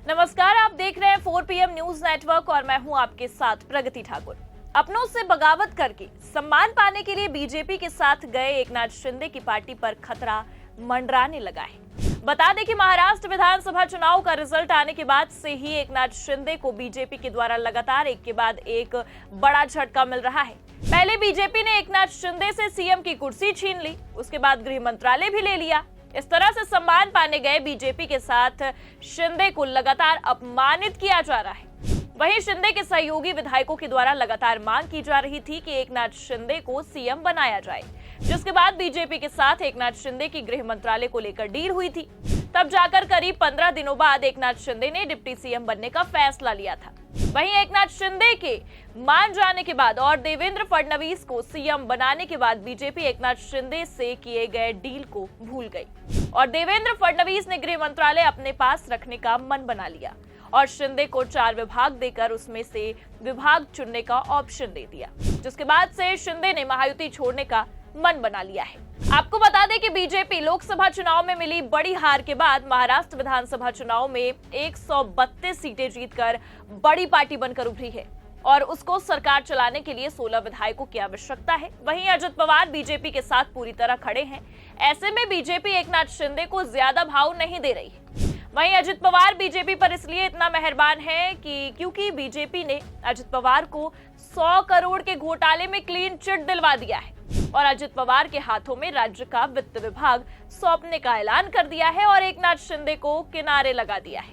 नमस्कार, आप देख रहे हैं 4 PM न्यूज नेटवर्क और मैं हूं आपके साथ प्रगति ठाकुर। अपनों से बगावत करके सम्मान पाने के लिए बीजेपी के साथ गए एकनाथ शिंदे की पार्टी पर खतरा मंडराने लगा है। बता दें कि महाराष्ट्र विधानसभा चुनाव का रिजल्ट आने के बाद से ही एकनाथ शिंदे को बीजेपी के द्वारा लगातार एक के बाद एक बड़ा झटका मिल रहा है। पहले बीजेपी ने एकनाथ शिंदे से सीएम की कुर्सी छीन ली, उसके बाद गृह मंत्रालय भी ले लिया। इस तरह से सम्मान पाने गए बीजेपी के साथ शिंदे को लगातार अपमानित किया जा रहा है। वहीं शिंदे के सहयोगी विधायकों के द्वारा लगातार मांग की जा रही थी कि एकनाथ शिंदे को सीएम बनाया जाए, जिसके बाद बीजेपी के साथ एकनाथ शिंदे की गृह मंत्रालय को लेकर डील हुई थी। तब जाकर करीब 15 दिनों बाद एकनाथ शिंदे ने डिप्टी सीएम बनने का फैसला लिया था। वहीं एकनाथ शिंदे के मान जाने के बाद और देवेंद्र फडणवीस को सीएम बनाने के बाद बीजेपी एकनाथ शिंदे से किए गए डील को भूल गई और देवेंद्र फडणवीस ने गृह मंत्रालय अपने पास रखने का मन बना लिया और शिंदे को 4 विभाग देकर उसमें से विभाग चुनने का ऑप्शन दे दिया, जिसके बाद से शिंदे ने महायुति छोड़ने का मन बना लिया है। आपको बता दें कि बीजेपी लोकसभा चुनाव में मिली बड़ी हार के बाद महाराष्ट्र विधानसभा चुनाव में 132 सीटें जीतकर बड़ी पार्टी बनकर उभरी है और उसको सरकार चलाने के लिए 16 विधायकों की आवश्यकता है। वहीं अजित पवार बीजेपी के साथ पूरी तरह खड़े हैं। ऐसे में बीजेपी एकनाथ शिंदे को ज्यादा भाव नहीं दे रही है। वहीं अजित पवार बीजेपी पर इसलिए इतना मेहरबान है क्योंकि बीजेपी ने अजित पवार को 100 करोड़ के घोटाले में क्लीन चिट दिलवा दिया है और अजित पवार के हाथों में राज्य का वित्त विभाग सौंपने का ऐलान कर दिया है और एकनाथ शिंदे को किनारे लगा दिया है।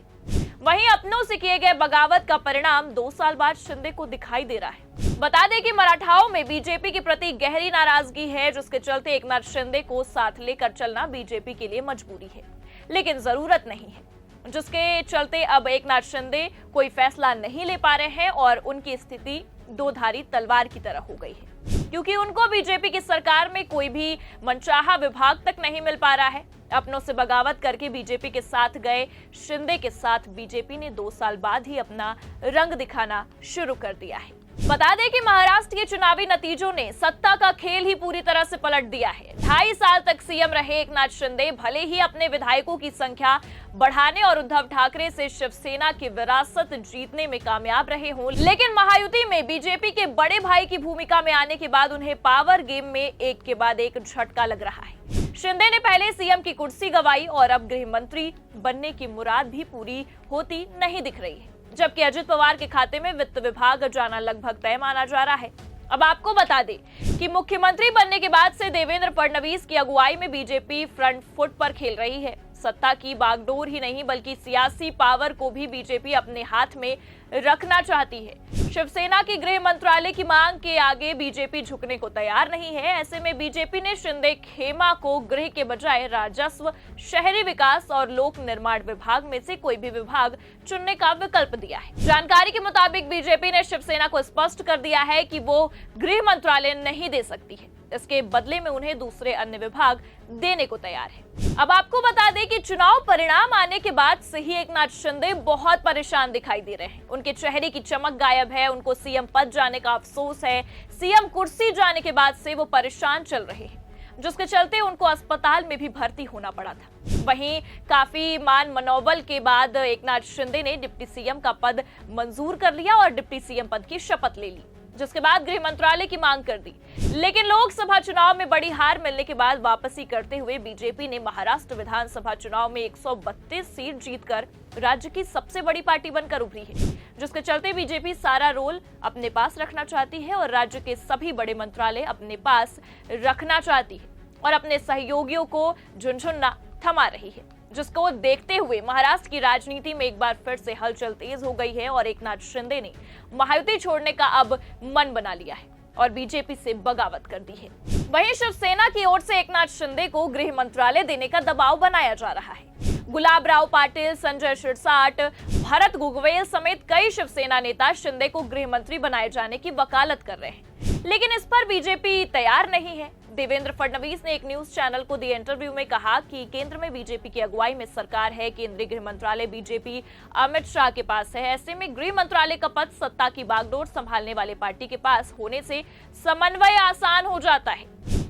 वहीं अपनों से किए गए बगावत का परिणाम 2 साल बाद शिंदे को दिखाई दे रहा है। बता दें कि मराठाओं में बीजेपी के प्रति गहरी नाराजगी है, जिसके चलते एकनाथ शिंदे को साथ लेकर चलना बीजेपी के लिए मजबूरी है, लेकिन जरूरत नहीं है, जिसके चलते अब एकनाथ शिंदे कोई फैसला नहीं ले पा रहे हैं और उनकी स्थिति दो-धारी तलवार की तरह हो गई है, क्योंकि उनको बीजेपी की सरकार में कोई भी मनचाहा विभाग तक नहीं मिल पा रहा है। अपनों से बगावत करके बीजेपी के साथ गए शिंदे के साथ बीजेपी ने 2 साल बाद ही अपना रंग दिखाना शुरू कर दिया है। बता दें कि महाराष्ट्र के चुनावी नतीजों ने सत्ता का खेल ही पूरी तरह से पलट दिया है। 2.5 साल तक सीएम रहे एकनाथ शिंदे भले ही अपने विधायकों की संख्या बढ़ाने और उद्धव ठाकरे से शिवसेना की विरासत जीतने में कामयाब रहे हों, लेकिन महायुति में बीजेपी के बड़े भाई की भूमिका में आने के बाद उन्हें पावर गेम में एक के बाद एक झटका लग रहा है। शिंदे ने पहले सीएम की कुर्सी गंवाई और अब गृह मंत्री बनने की मुराद भी पूरी होती नहीं दिख रही है, जबकि अजित पवार के खाते में वित्त विभाग जाना लगभग तय माना जा रहा है। अब आपको बता दें कि मुख्यमंत्री बनने के बाद से देवेंद्र फडणवीस की अगुवाई में बीजेपी फ्रंट फुट पर खेल रही है। सत्ता की बागडोर ही नहीं बल्कि सियासी पावर को भी बीजेपी अपने हाथ में रखना चाहती है। शिवसेना की गृह मंत्रालय की मांग के आगे बीजेपी झुकने को तैयार नहीं है। ऐसे में बीजेपी ने शिंदे खेमा को गृह के बजाय राजस्व, शहरी विकास और लोक निर्माण विभाग में से कोई भी विभाग चुनने का विकल्प दिया है। जानकारी के मुताबिक बीजेपी ने शिवसेना को स्पष्ट कर दिया है कि वो गृह मंत्रालय नहीं दे सकती है, इसके बदले में उन्हें दूसरे अन्य विभाग देने को तैयार है। अब आपको बता दें कि चुनाव परिणाम आने के बाद से ही एकनाथ शिंदे बहुत परेशान दिखाई दे रहे हैं। उनके चेहरे की चमक गायब है, उनको सीएम पद जाने का अफसोस है। सीएम कुर्सी जाने के बाद से वो परेशान चल रहे हैं, जिसके चलते उनको अस्पताल में भी भर्ती होना पड़ा था। वहीं काफी मान मनोबल के बाद एकनाथ शिंदे ने डिप्टी सीएम का पद मंजूर कर लिया और डिप्टी सीएम पद की शपथ ले ली, जिसके बाद गृह मंत्रालय की मांग कर दी। लेकिन लोकसभा चुनाव में बड़ी हार मिलने के बाद वापसी करते हुए बीजेपी ने महाराष्ट्र विधानसभा चुनाव में 132 सीट जीतकर राज्य की सबसे बड़ी पार्टी बनकर उभरी है, जिसके चलते बीजेपी सारा रोल अपने पास रखना चाहती है और राज्य के सभी बड़े मंत्रालय अपने पास रखना चाहती है और अपने सहयोगियों को झुनझुनना थमा रही है, जिसको देखते हुए महाराष्ट्र की राजनीति में एक बार फिर से हलचल तेज हो गई है और एकनाथ शिंदे ने महायुति छोड़ने का अब मन बना लिया है और बीजेपी से बगावत कर दी है। वहीं शिवसेना की ओर से एकनाथ शिंदे को गृह मंत्रालय देने का दबाव बनाया जा रहा है। गुलाबराव पाटिल, संजय शिरसाट, भरत गुगवेल समेत कई शिवसेना नेता शिंदे को गृह मंत्री बनाए जाने की वकालत कर रहे हैं, लेकिन इस पर बीजेपी तैयार नहीं है। देवेंद्र फडणवीस ने एक न्यूज चैनल को दिए इंटरव्यू में कहा कि केंद्र में बीजेपी की अगुवाई में सरकार है, केंद्रीय गृह मंत्रालय बीजेपी अमित शाह के पास है। ऐसे में गृह मंत्रालय का पद सत्ता की बागडोर संभालने वाले पार्टी के पास होने से समन्वय आसान हो जाता है।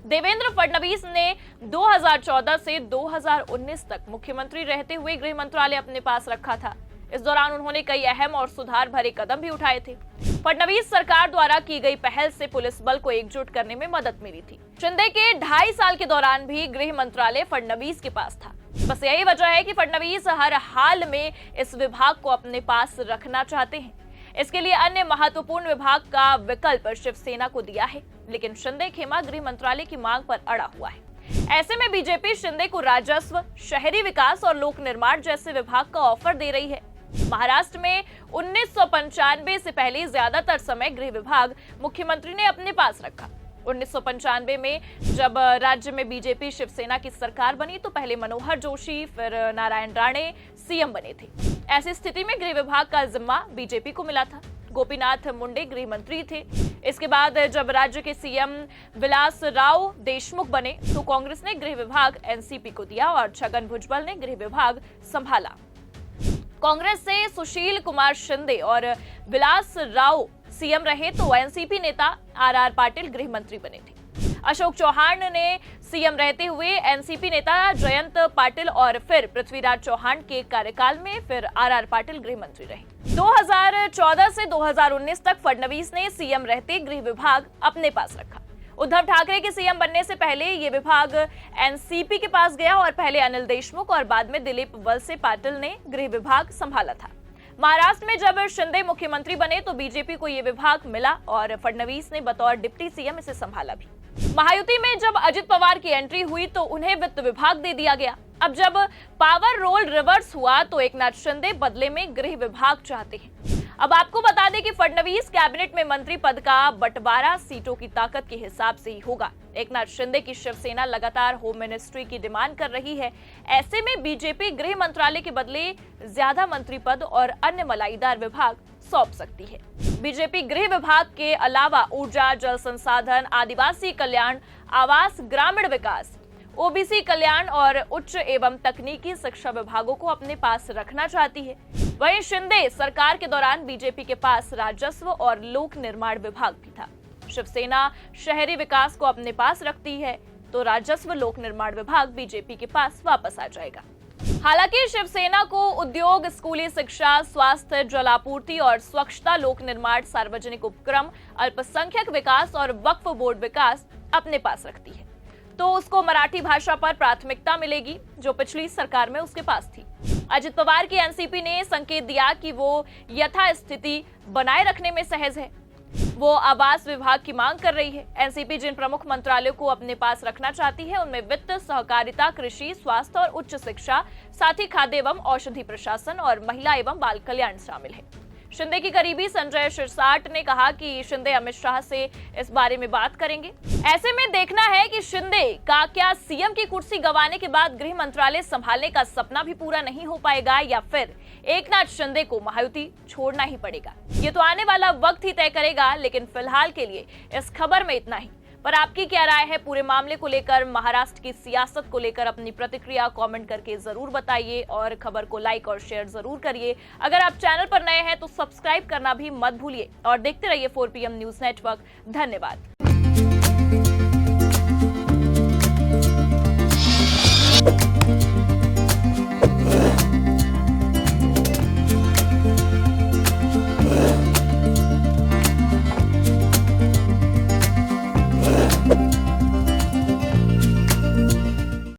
देवेंद्र फडणवीस ने 2014 से 2019 तक मुख्यमंत्री रहते हुए गृह मंत्रालय अपने पास रखा था। इस दौरान उन्होंने कई अहम और सुधार भरे कदम भी उठाए थे। फडणवीस सरकार द्वारा की गई पहल से पुलिस बल को एकजुट करने में मदद मिली थी। शिंदे के 2.5 साल के दौरान भी गृह मंत्रालय फडणवीस के पास था। बस यही वजह है कि फडणवीस हर हाल में इस विभाग को अपने पास रखना चाहते हैं। इसके लिए अन्य महत्वपूर्ण विभाग का विकल्प शिवसेना को दिया है, लेकिन शिंदे खेमा गृह मंत्रालय की मांग पर अड़ा हुआ है। ऐसे में बीजेपी शिंदे को राजस्व, शहरी विकास और लोक निर्माण जैसे विभाग का ऑफर दे रही है। महाराष्ट्र में 1995 से पहले ज्यादातर समय गृह विभाग मुख्यमंत्री ने अपने पास रखा। 1995 में जब राज्य में बीजेपी शिवसेना की सरकार बनी तो पहले मनोहर जोशी, फिर नारायण राणे सीएम बने थे। ऐसी स्थिति में गृह विभाग का जिम्मा बीजेपी को मिला था। गोपीनाथ मुंडे गृह मंत्री थे। इसके बाद जब राज्य के सीएम विलासराव देशमुख बने तो कांग्रेस ने गृह विभाग एनसीपी को दिया और छगन भुजबल ने गृह विभाग संभाला। कांग्रेस से सुशील कुमार शिंदे और विलासराव सीएम रहे तो एनसीपी नेता आरआर पाटिल गृह मंत्री बने थे। अशोक चौहान ने सीएम रहते हुए एनसीपी नेता जयंत पाटिल और फिर पृथ्वीराज चौहान के कार्यकाल में फिर आरआर पाटिल गृह मंत्री रहे। 2014 से 2019 तक फडणवीस ने सीएम रहते गृह विभाग अपने पास रखा। उद्धव ठाकरे के सीएम बनने से पहले ये विभाग एनसीपी के पास गया और पहले अनिल देशमुख और बाद में दिलीप वलसे पाटिल ने गृह विभाग संभाला था। महाराष्ट्र में जब शिंदे मुख्यमंत्री बने तो बीजेपी को ये विभाग मिला और फडणवीस ने बतौर डिप्टी सीएम इसे संभाला भी। महायुति में जब अजित पवार की एंट्री हुई तो उन्हें वित्त विभाग दे दिया गया। अब जब पावर रोल रिवर्स हुआ तो एकनाथ शिंदे बदले में गृह विभाग चाहते हैं। अब आपको बता दें कि फडणवीस कैबिनेट में मंत्री पद का बंटवारा सीटों की ताकत के हिसाब से ही होगा। एकनाथ शिंदे की शिवसेना लगातार होम मिनिस्ट्री की डिमांड कर रही है। ऐसे में बीजेपी गृह मंत्रालय के बदले ज्यादा मंत्री पद और अन्य मलाईदार विभाग सौंप सकती है। बीजेपी गृह विभाग के अलावा ऊर्जा, जल संसाधन, आदिवासी कल्याण, आवास, ग्रामीण विकास, ओबीसी कल्याण और उच्च एवं तकनीकी शिक्षा विभागों को अपने पास रखना चाहती है। वहीं शिंदे सरकार के दौरान बीजेपी के पास राजस्व और लोक निर्माण विभाग भी था। शिवसेना शहरी विकास को अपने पास रखती है तो राजस्व, लोक निर्माण विभाग बीजेपी के पास वापस आ जाएगा। हालांकि शिवसेना को उद्योग, स्कूली शिक्षा, स्वास्थ्य, जलापूर्ति और स्वच्छता, लोक निर्माण, सार्वजनिक उपक्रम, अल्पसंख्यक विकास और वक्फ बोर्ड विकास अपने पास रखती है तो उसको मराठी भाषा पर प्राथमिकता मिलेगी जो पिछली सरकार में उसके पास थी। अजित पवार की एनसीपी ने संकेत दिया कि वो यथास्थिति बनाए रखने में सहज है। वो आवास विभाग की मांग कर रही है। एनसीपी जिन प्रमुख मंत्रालयों को अपने पास रखना चाहती है उनमें वित्त, सहकारिता, कृषि, स्वास्थ्य और उच्च शिक्षा, साथ ही खाद्य एवं औषधि प्रशासन और महिला एवं बाल कल्याण शामिल है। शिंदे की करीबी संजय शिरसाट ने कहा कि शिंदे अमित शाह से इस बारे में बात करेंगे। ऐसे में देखना है कि शिंदे का क्या सीएम की कुर्सी गंवाने के बाद गृह मंत्रालय संभालने का सपना भी पूरा नहीं हो पाएगा या फिर एकनाथ शिंदे को महायुति छोड़ना ही पड़ेगा। ये तो आने वाला वक्त ही तय करेगा, लेकिन फिलहाल के लिए इस खबर में इतना ही। पर आपकी क्या राय है पूरे मामले को लेकर, महाराष्ट्र की सियासत को लेकर? अपनी प्रतिक्रिया कमेंट करके जरूर बताइए और खबर को लाइक और शेयर जरूर करिए। अगर आप चैनल पर नए हैं तो सब्सक्राइब करना भी मत भूलिए और देखते रहिए 4PM न्यूज नेटवर्क। धन्यवाद।